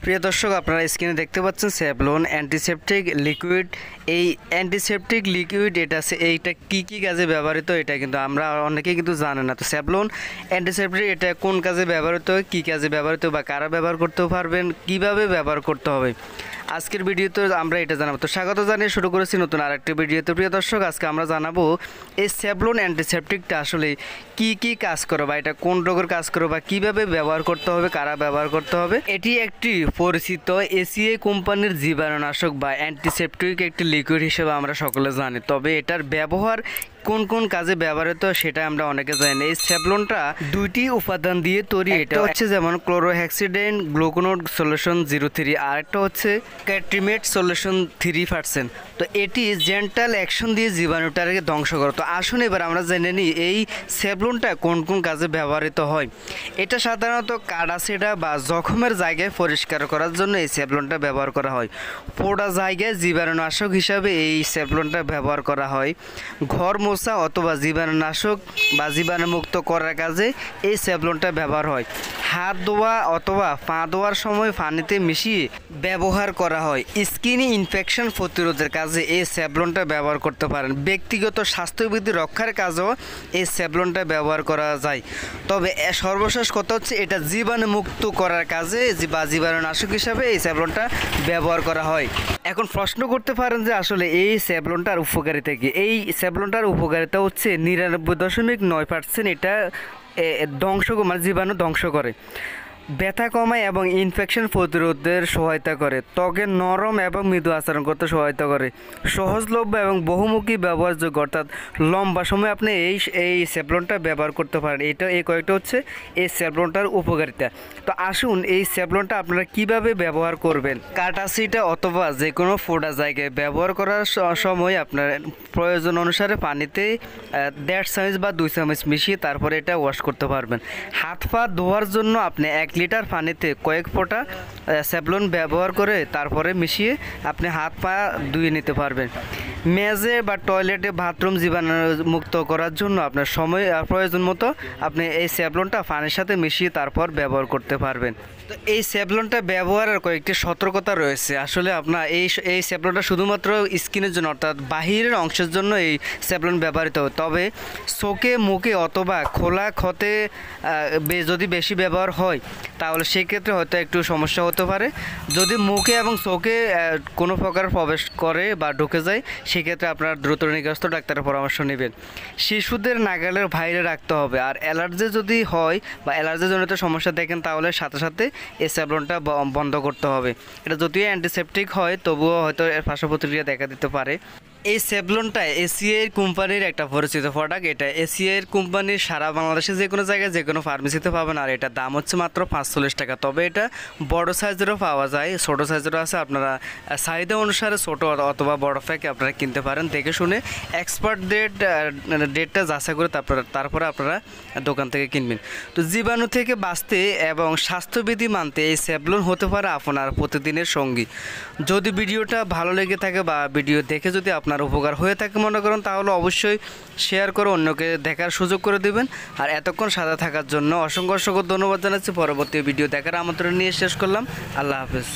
প্রিয় দর্শক, আপনারা স্ক্রিনে দেখতে পাচ্ছেন স্যাভলন অ্যান্টিসেপটিক লিকুইড। এই অ্যান্টিসেপটিক লিকুইড এইটা কি কাজে ব্যবহৃত, এটা কিন্তু আমরা অনেকেই কিন্তু জানে না। তো স্যাভলন অ্যান্টিসেপটিক এটা কোন কাজে ব্যবহৃত হয়, কী কাজে ব্যবহৃত বা কারা ব্যবহার করতে পারবেন, কিভাবে ব্যবহার করতে হবে, আজকের ভিডিওতে আমরা এটা জানাবো। তো স্বাগত জানিয়ে শুরু করেছি নতুন আরেকটি ভিডিওতে। প্রিয় দর্শক, আজকে আমরা জানাবো এই স্যাভলন অ্যান্টিসেপটিকটা আসলে কি কাজ করে বা এটা কোন রোগের কাজ করে বা কিভাবে ব্যবহার করতে হবে, কারা ব্যবহার করতে হবে। এটি একটি পরিচিত এসিআই কোম্পানির জীবাণুনাশক বা অ্যান্টিসেপটিক একটি লিকুইড হিসেবে আমরা সকলে জানি। তবে এটার ব্যবহার কোন কোন কাজে ব্যবহৃত সেটা আমরা অনেকে জানি না। এই স্যাভলনটা দুইটি উপাদান দিয়ে তৈরি। এটা হচ্ছে যেমন ক্লোরোহেক্সিডেন গ্লুকোনোড সলিউশন 0.3, আর একটা হচ্ছে ক্যাট্রিমেট সলিউশন 3%। তো এটি জেন্টাল অ্যাকশন দিয়ে জীবাণুটাকে ধ্বংস করে। তো আসুন এবার আমরা জেনে নিই এই স্যাভলনটা কোন কোন কাজে ব্যবহৃত হয়। এটা সাধারণত কাটাছেঁড়া বা জখমের জায়গায় পরিষ্কার করার জন্য এই স্যাভলনটা ব্যবহার করা হয়। পোড়া জায়গায় জীবাণুনাশক হিসাবে এই স্যাভলনটা ব্যবহার করা হয়। ঘর মোছা অথবা জীবাণুনাশক বা জীবাণুমুক্ত করার কাজে এই স্যাভলনটা ব্যবহার হয়। হাত ধোয়া অথবা পা ধোয়ার সময় পানিতে মিশিয়ে ব্যবহার করা হয়। স্কিন ইনফেকশন প্রতিরোধের কাজে এই স্যাভলনটা ব্যবহার করতে পারেন। ব্যক্তিগত স্বাস্থ্যবিধি রক্ষার কাজেও এই স্যাভলনটা ব্যবহার করা যায়। তবে সর্বশেষ কথা হচ্ছে এটা জীবাণুমুক্ত করার কাজে বা জীবাণুনাশক হিসাবে এই স্যাভলনটা ব্যবহার করা হয়। এখন প্রশ্ন করতে পারেন যে আসলে এই স্যাভলনটার উপকারিতা কি। এই স্যাভলনটার উপকারিতা হচ্ছে 99.9% এটা মানে জীবাণু ধ্বংস করে, ব্যথা কমায় এবং ইনফেকশন প্রতিরোধের সহায়তা করে, ত্বকের নরম এবং মৃদু আচরণ করতে সহায়তা করে, সহজলভ্য এবং বহুমুখী ব্যবহারযোগ্য, অর্থাৎ লম্বা সময় আপনি এই স্যাভলনটা ব্যবহার করতে পারেন। এই কয়েকটা হচ্ছে এই স্যাভলনটার উপকারিতা। তো আসুন এই স্যাভলনটা আপনারা কিভাবে ব্যবহার করবেন। কাটাছিটা অথবা যে কোনো ফোড়া জায়গায় ব্যবহার করার সময় আপনার প্রয়োজন অনুসারে পানিতে 1.5 চামচ বা 2 চামচ মিশিয়ে তারপরে এটা ওয়াশ করতে পারবেন। হাত পা ধোয়ার জন্য আপনি 1 লিটার পানিতে কয়েক ফোঁটা স্যাভলন ব্যবহার করে তারপরে মিশিয়ে আপনি হাত পা ধুয়ে নিতে পারবেন। মেঝে বা টয়লেটে বাথরুম জীবাণুমুক্ত করার জন্য আপনার সময় প্রয়োজন মতো আপনি এই স্যাভলনটা পানির সাথে মিশিয়ে তারপর ব্যবহার করতে পারবেন। তো এই স্যাভলনটা ব্যবহারের কয়েকটি সতর্কতা রয়েছে। আসলে আপনার এই স্যাভলনটা শুধুমাত্র স্কিনের জন্য, অর্থাৎ বাহিরের অংশের জন্য এই স্যাভলন ব্যবহৃত হয়। তবে চোখে, মুখে অথবা খোলা ক্ষতে যদি বেশি ব্যবহার হয় তাহলে সেক্ষেত্রে হয়তো একটু সমস্যা হতে পারে। যদি মুখে এবং চোখে কোনো প্রকার প্রবেশ করে বা ঢুকে যায় সেক্ষেত্রে আপনার দ্রুত নিকটস্থ ডাক্তারের পরামর্শ নেবেন। শিশুদের নাগালের বাইরে রাখতে হবে। আর অ্যালার্জি যদি হয় বা অ্যালার্জিজনিত সমস্যা দেখেন তাহলে সাথে সাথে এই স্যাভলনটা বন্ধ করতে হবে। এটা যদিও অ্যান্টিসেপটিক হয় তবুও হয়তো এর পার্শ্ব প্রতিক্রিয়া দেখা দিতে পারে। এই স্যাভলনটা এসিআই কোম্পানির একটা পরিচিত প্রোডাক্ট। এটা এসিআই কোম্পানির সারা বাংলাদেশে যে কোনো জায়গায় যে কোনো ফার্মেসিতে পাবেন। আর এটার দাম হচ্ছে মাত্র 45 টাকা। তবে এটা বড় সাইজেরও পাওয়া যায়, ছোটো সাইজেরও আছে। আপনারা চাহিদা অনুসারে ছোটো অথবা বড় প্যাকে আপনারা কিনতে পারেন। দেখে শুনে এক্সপায়ার ডেটটা যাচাই করে তারপরে আপনারা দোকান থেকে কিনবেন। তো জীবাণু থেকে বাঁচতে এবং স্বাস্থ্যবিধি মানতে এই স্যাভলন হতে পারে আপনার প্রতিদিনের সঙ্গী। যদি ভিডিওটা ভালো লেগে থাকে বা ভিডিও দেখে যদি আপনার উপকার হয়ে থাকে মনে করেন তাহলে অবশ্যই শেয়ার করে অন্যকে দেখার সুযোগ করে দেবেন। আর এতক্ষণ সাথে থাকার জন্য অসংখ্য ধন্যবাদ জানাচ্ছি। পরবর্তী ভিডিও দেখার আমন্ত্রণ নিয়ে শেষ করলাম। আল্লাহ হাফেজ।